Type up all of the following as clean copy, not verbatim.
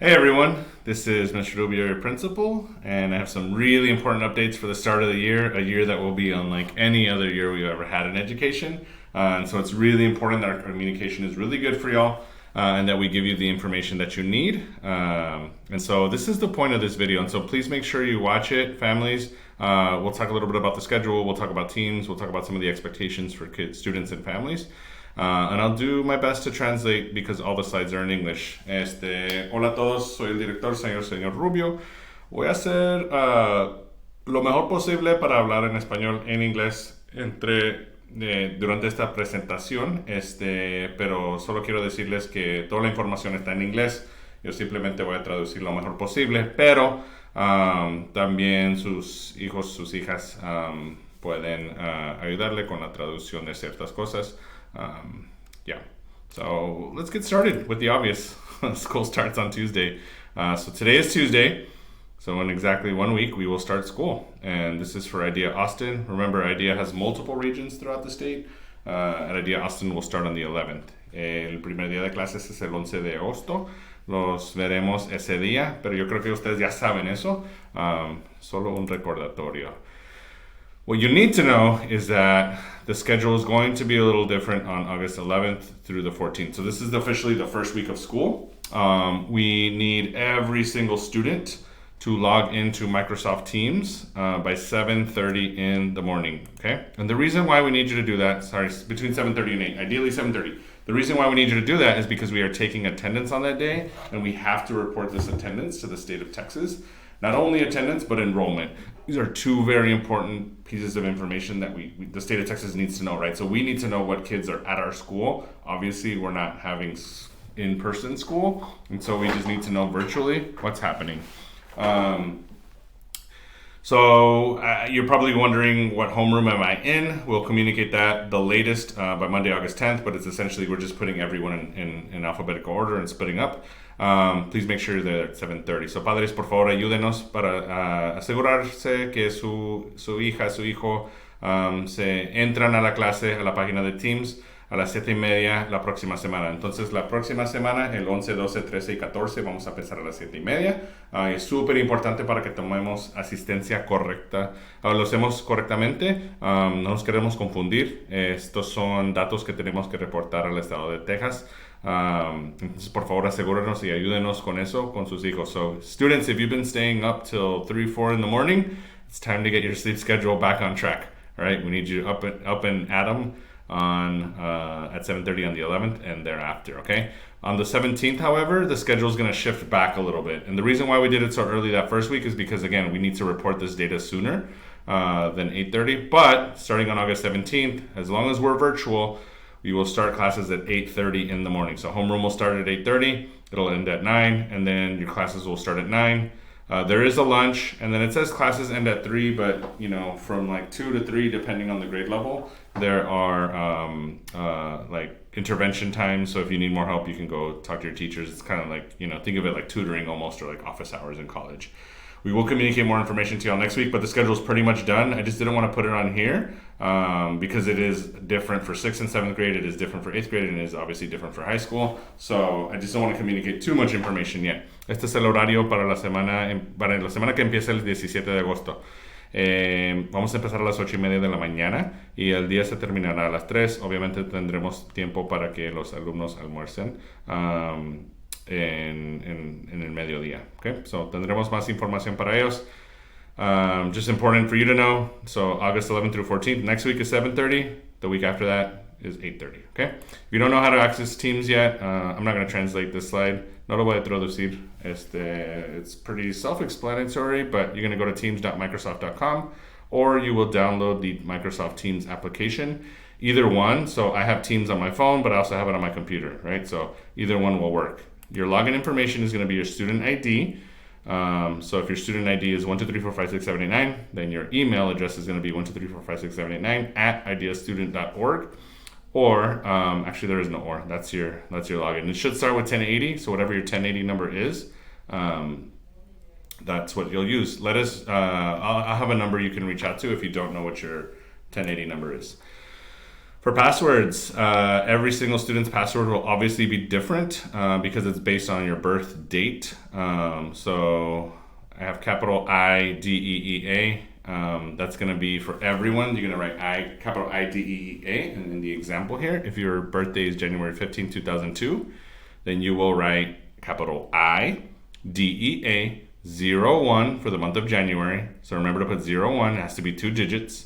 Hey everyone, this is Mr. Rubio, your principal, and I have some really important updates for the start of the year, a year that will be unlike any other year we've ever had in education. And so it's really important that our communication is really good for y'all and that we give you the information that you need. And so this is the point of this video, and so please make sure you watch it, families. We'll talk a little bit about the schedule, we'll talk about teams, we'll talk about some of the expectations for kids, students, and families. And I'll do my best to translate because all the slides are in English. Hola a todos, soy el director, señor Rubio. Voy a hacer lo mejor posible para hablar en español, en inglés, durante esta presentación. Pero solo quiero decirles que toda la información está en inglés. Yo simplemente voy a traducir lo mejor posible, pero también sus hijos, sus hijas pueden ayudarle con la traducción de ciertas cosas. Yeah, so let's get started with the obvious. School starts on Tuesday. So today is Tuesday. So in exactly 1 week, we will start school. And this is for IDEA Austin. Remember, IDEA has multiple regions throughout the state. And IDEA Austin will start on the 11th. El primer día de clases es el 11 de agosto. Los veremos ese día, pero yo creo que ustedes ya saben eso. Solo un recordatorio. What you need to know is that the schedule is going to be a little different on August 11th through the 14th. So this is officially the first week of school. We need every single student to log into Microsoft Teams by 7:30 in the morning, okay? And the reason why we need you to do that, between 7:30 and 8, ideally 7:30. The reason why we need you to do that is because we are taking attendance on that day, and we have to report this attendance to the state of Texas. Not only attendance, but enrollment. These are two very important pieces of information that the state of Texas needs to know, right? So we need to know what kids are at our school. Obviously, we're not having in-person school, and so we just need to know virtually what's happening. So you're probably wondering what homeroom am I in? We'll communicate that the latest by Monday, August 10th, but it's essentially we're just putting everyone in alphabetical order and splitting up. Please make sure you're there at 7:30. So padres, por favor, ayúdenos para asegurarse que su hija, su hijo se entran a la clase, a la página de Teams a las 7:30 la próxima semana. Entonces, la próxima semana, el 11, 12, 13 y 14, vamos a empezar a las 7:30. Es súper importante para que tomemos asistencia correcta, lo hacemos correctamente. No nos queremos confundir. Estos son datos que tenemos que reportar al estado de Texas. Entonces, por favor, asegúrenos y ayúdenos con eso, con sus hijos. So, students, if you've been staying up till 3, 4 in the morning, it's time to get your sleep schedule back on track. All right, we need you up and at 'em at 7:30 on the 11th and thereafter, okay? On the 17th, however, the schedule is going to shift back a little bit. And the reason why we did it so early that first week is because, again, we need to report this data sooner than 8:30. But starting on August 17th, as long as we're virtual, we will start classes at 8:30 in the morning. So homeroom will start at 8:30, it'll end at 9, and then your classes will start at 9. There is a lunch, and then it says classes end at 3, but from like 2 to 3, depending on the grade level, there are like intervention times. So if you need more help, you can go talk to your teachers. It's kind of like, think of it like tutoring almost, or like office hours in college. We will communicate more information to y'all next week, but the schedule is pretty much done. I just didn't want to put it on here because it is different for 6th and 7th grade. It is different for 8th grade, and it is obviously different for high school. So I just don't want to communicate too much information yet. Este es el horario para la semana que empieza el 17 de agosto. Vamos a empezar a las 8:30 de la mañana y el día se terminará a las 3. Obviamente tendremos tiempo para que los alumnos almuercen en el mediodía. Okay, so tendremos más información para ellos. Just important for you to know. So August 11th through 14th. Next week is 7:30. The week after that is 8:30. Okay. If you don't know how to access Teams yet, I'm not going to translate this slide. No lo voy a traducir. It's pretty self-explanatory, but you're going to go to teams.microsoft.com, or you will download the Microsoft Teams application. Either one. So I have Teams on my phone, but I also have it on my computer, right? So either one will work. Your login information is going to be your student ID. So if your student ID is 123456789, then your email address is going to be 123456789 at ideastudent.org. Or actually, there is no or. That's your login. It should start with 1080. So whatever your 1080 number is, that's what you'll use. Let us. I'll have a number you can reach out to if you don't know what your 1080 number is. For passwords, every single student's password will obviously be different because it's based on your birth date. So I have capital IDEEA. That's going to be for everyone. You're going to write capital IDEEA. And in the example here, if your birthday is January 15, 2002, then you will write capital IDEA 01 for the month of January. So remember to put 01. It has to be 2 digits.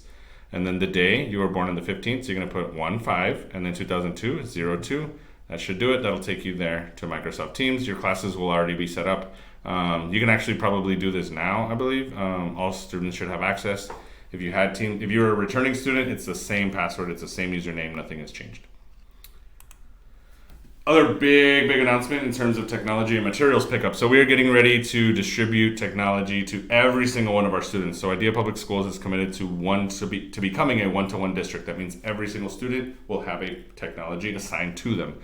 And then the day you were born on the 15th, so you're going to put 15, and then 2002 is 02. That should do it. That'll take you there to Microsoft Teams. Your classes will already be set up. You can actually probably do this now, I believe. All students should have access. If you're a returning student, it's the same password, it's the same username, nothing has changed. Other big announcement in terms of technology and materials pickup. So we are getting ready to distribute technology to every single one of our students. So Idea Public Schools is committed to becoming a one-to-one district. That means every single student will have a technology assigned to them.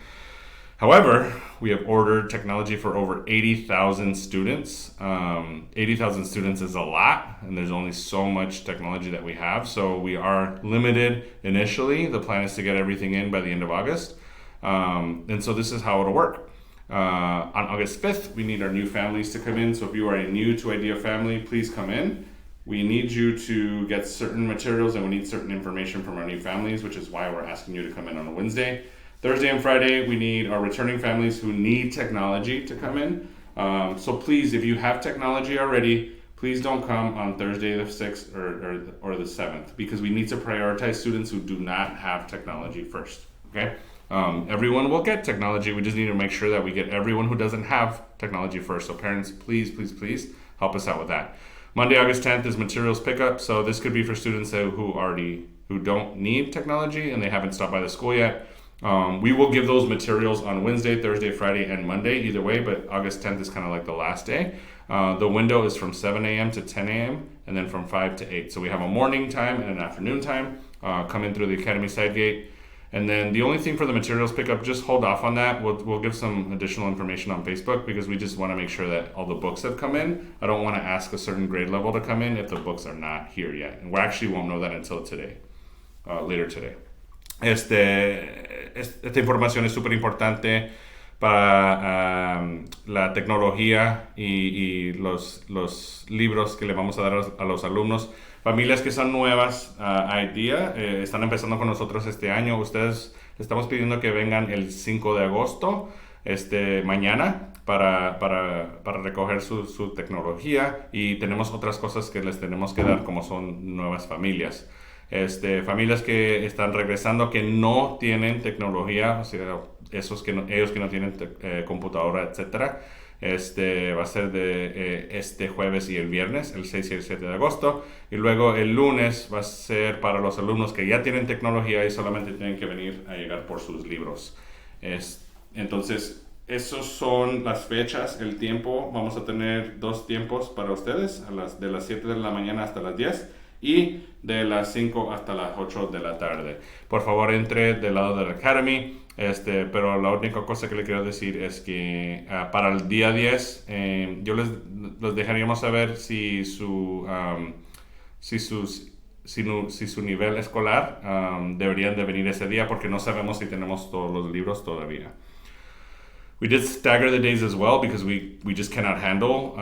However, we have ordered technology for over 80,000 students. 80,000 students is a lot, and there's only so much technology that we have. So we are limited initially. The plan is to get everything in by the end of August. And so this is how it'll work. On August 5th, we need our new families to come in. So if you are a new to Idea family, please come in. We need you to get certain materials and we need certain information from our new families, which is why we're asking you to come in on a Wednesday. Thursday and Friday, we need our returning families who need technology to come in. So please, if you have technology already, please don't come on Thursday the 6th or the 7th, because we need to prioritize students who do not have technology first, okay? Everyone will get technology. We just need to make sure that we get everyone who doesn't have technology first. So parents, please help us out with that. Monday, August 10th is materials pickup. So this could be for students who don't need technology and they haven't stopped by the school yet. We will give those materials on Wednesday, Thursday, Friday, and Monday, either way, but August 10th is kind of like the last day. The window is from 7 a.m. to 10 a.m. and then from 5 to 8. So we have a morning time and an afternoon time. Come in through the Academy side gate. And then the only thing for the materials pickup, just hold off on that. We'll give some additional information on Facebook because we just want to make sure that all the books have come in. I don't want to ask a certain grade level to come in if the books are not here yet. And we actually won't know that until today, later today. Esta información es súper importante para la tecnología y los libros que le vamos a dar a los alumnos. Familias que son nuevas a IDEA, están empezando con nosotros este año. Ustedes les estamos pidiendo que vengan el 5 de agosto, mañana, para recoger su tecnología, y tenemos otras cosas que les tenemos que dar, como son nuevas familias. Familias que están regresando que no tienen tecnología, o sea, ellos que no tienen computadora, etcétera. Va a ser de este jueves y el viernes, el 6 y el 7 de agosto. Y luego el lunes va a ser para los alumnos que ya tienen tecnología y solamente tienen que venir a llegar por sus libros. Entonces, esos son las fechas, el tiempo. Vamos a tener 2 tiempos para ustedes, de las 7 de la mañana hasta las 10 y de las 5 hasta las 8 de la tarde. Por favor, entre del lado de la Academy. Pero la única cosa que le quiero decir es que para el día 10 yo les dejaríamos saber si su nivel escolar deberían de venir ese día, porque no sabemos si tenemos todos los libros todavía. We did stagger the days as well because we just cannot handle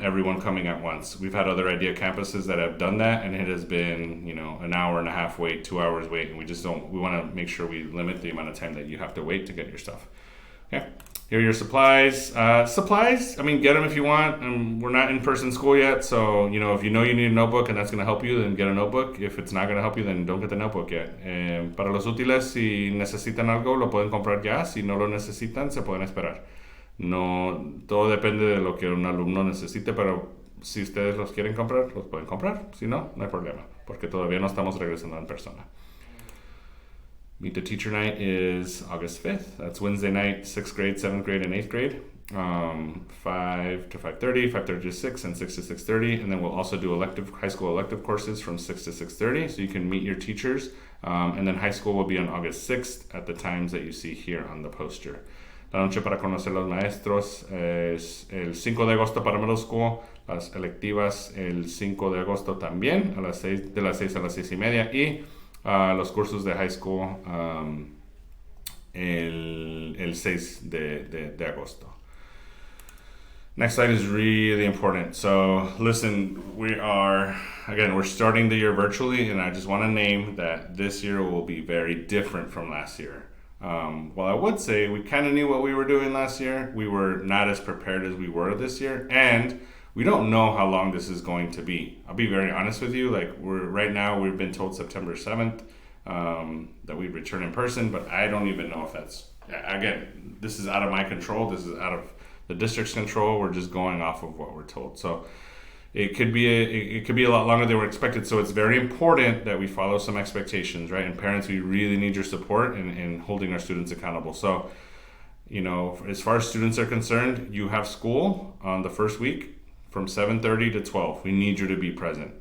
everyone coming at once. We've had other IDEA campuses that have done that, and it has been, an hour and a half wait, 2 hours wait, and we want to make sure we limit the amount of time that you have to wait to get your stuff. Okay. Here are your supplies. Supplies, get them if you want. We're not in-person school yet, so, if you need a notebook and that's going to help you, then get a notebook. If it's not going to help you, then don't get the notebook yet. Para los útiles, si necesitan algo, lo pueden comprar ya. Si no lo necesitan, se pueden esperar. No, todo depende de lo que un alumno necesite, pero si ustedes los quieren comprar, los pueden comprar. Si no, no hay problema, porque todavía no estamos regresando en persona. Meet the Teacher Night is August 5th. That's Wednesday night, 6th grade, 7th grade, and 8th grade. 5 to 5:30, 5:30 to 6, and 6 to 6:30. And then we'll also do high school elective courses from 6 to 6:30, so you can meet your teachers. And then high school will be on August 6th at the times that you see here on the poster. La noche para conocer a los maestros es el 5 de agosto para middle school. Las electivas el 5 de agosto también, de las 6 a las 6:30. Y los cursos de high school el 6 de agosto. Next slide is really important. So listen, we're starting the year virtually, and I just want to name that this year will be very different from last year. Well, I would say we kind of knew what we were doing last year. We were not as prepared as we were this year, and we don't know how long this is going to be. I'll be very honest with you. Like right now, we've been told September 7th that we return in person, but I don't even know if that's, again, this is out of my control. This is out of the district's control. We're just going off of what we're told. So it could be a lot longer than we're expected. So it's very important that we follow some expectations, right? And parents, we really need your support in holding our students accountable. So, as far as students are concerned, you have school on the first week from 7:30 to 12. We need you to be present.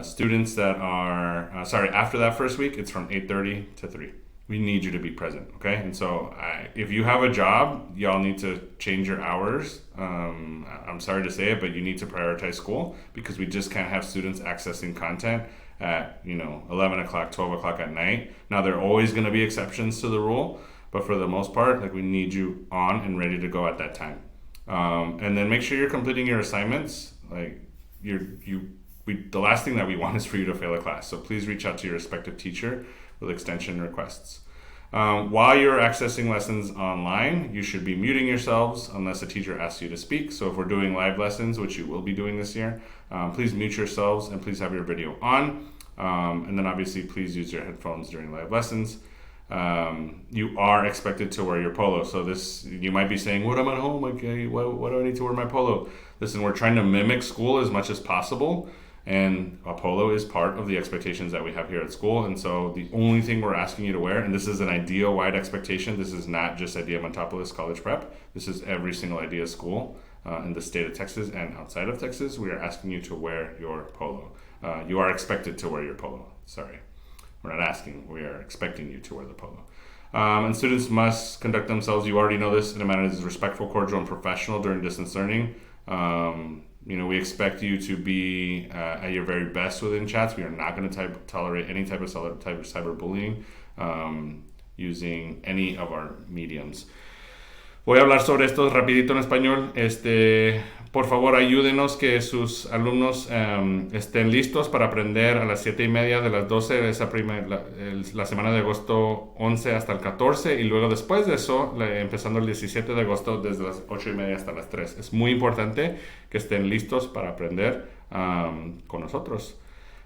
Students that are, after that first week, it's from 8:30 to 3. We need you to be present, okay? And so if you have a job, y'all need to change your hours. I'm sorry to say it, but you need to prioritize school, because we just can't have students accessing content at 11 o'clock, 12 o'clock at night. Now, there are always going to be exceptions to the rule, but for the most part, we need you on and ready to go at that time. And then make sure you're completing your assignments. The last thing that we want is for you to fail a class. So please reach out to your respective teacher with extension requests. While you're accessing lessons online, you should be muting yourselves unless a teacher asks you to speak. So if we're doing live lessons, which you will be doing this year, please mute yourselves and please have your video on. And then obviously please use your headphones during live lessons. You are expected to wear your polo. So you might be saying, what, I'm at home, okay, what do I need to wear my polo? Listen, we're trying to mimic school as much as possible. And a polo is part of the expectations that we have here at school. And so the only thing we're asking you to wear, and this is an IDEA-wide expectation, this is not just IDEA Montopolis College Prep, this is every single IDEA school in the state of Texas and outside of Texas. We are asking you to wear your polo. You are expected to wear your polo. Sorry, we're not asking, we are expecting you to wear the polo. And students must conduct themselves, you already know this, in a manner that is respectful, cordial, and professional during distance learning. We expect you to be at your very best within chats. We are not going to tolerate any type of cyberbullying using any of our mediums. Voy a hablar sobre esto rapidito en español. Por favor, ayúdenos que sus alumnos estén listos para aprender a las 7:30 de las 12 de la semana de agosto 11 hasta el 14, y luego después de eso, empezando el 17 de agosto desde las 8:30 hasta las 3. Es muy importante que estén listos para aprender con nosotros.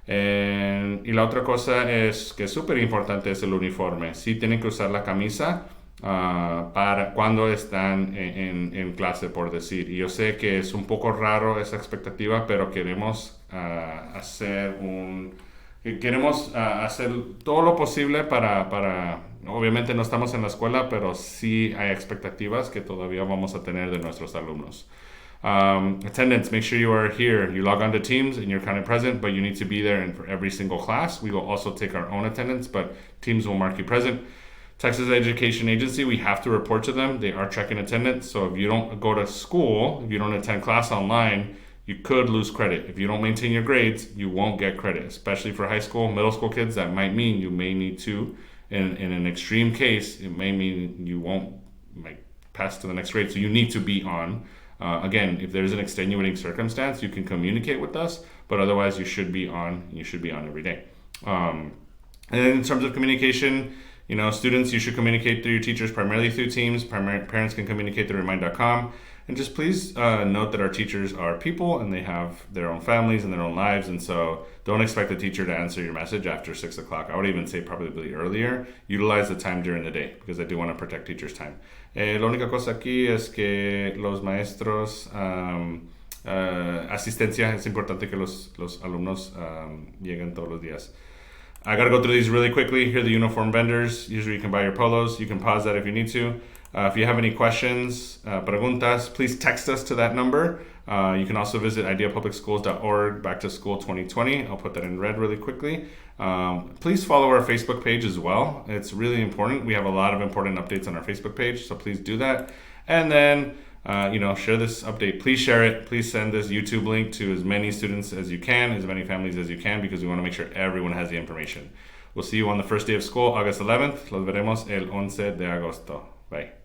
Y la otra cosa es que es súper importante es el uniforme. Sí tienen que usar la camisa para cuando están en clase, por decir. Y yo sé que es un poco raro esa expectativa, pero queremos hacer todo lo posible para obviamente no estamos en la escuela, pero sí hay expectativas que todavía vamos a tener de nuestros alumnos. Attendance, make sure you are here. You log on to Teams and you're kind of present, but you need to be there for every single class. We will also take our own attendance, but Teams will mark you present. Texas Education Agency, we have to report to them. They are checking attendance. So if you don't go to school, if you don't attend class online, you could lose credit. If you don't maintain your grades, you won't get credit, especially for high school, middle school kids. That might mean you may need to, in an extreme case, it may mean you won't pass to the next grade. So you need to be on. Again, if there's an extenuating circumstance, you can communicate with us, but otherwise you should be on. You should be on every day. And then in terms of communication, students, you should communicate through your teachers primarily through Teams. Parents can communicate through remind.com. And just please note that our teachers are people and they have their own families and their own lives. And so don't expect the teacher to answer your message after 6 o'clock. I would even say probably earlier. Utilize the time during the day because I do want to protect teachers' time. La única cosa aquí es que los maestros, asistencia, es importante que los alumnos lleguen todos los días. I got to go through these really quickly. Here are the uniform vendors. Usually you can buy your polos. You can pause that if you need to. If you have any questions, preguntas, please text us to that number. You can also visit ideapublicschools.org back to school 2020. I'll put that in red really quickly. Please follow our Facebook page as well. It's really important. We have a lot of important updates on our Facebook page, so please do that. And then share this update. Please share it. Please send this YouTube link to as many students as you can, as many families as you can, because we want to make sure everyone has the information. We'll see you on the first day of school, August 11th. Los veremos el 11 de agosto. Bye.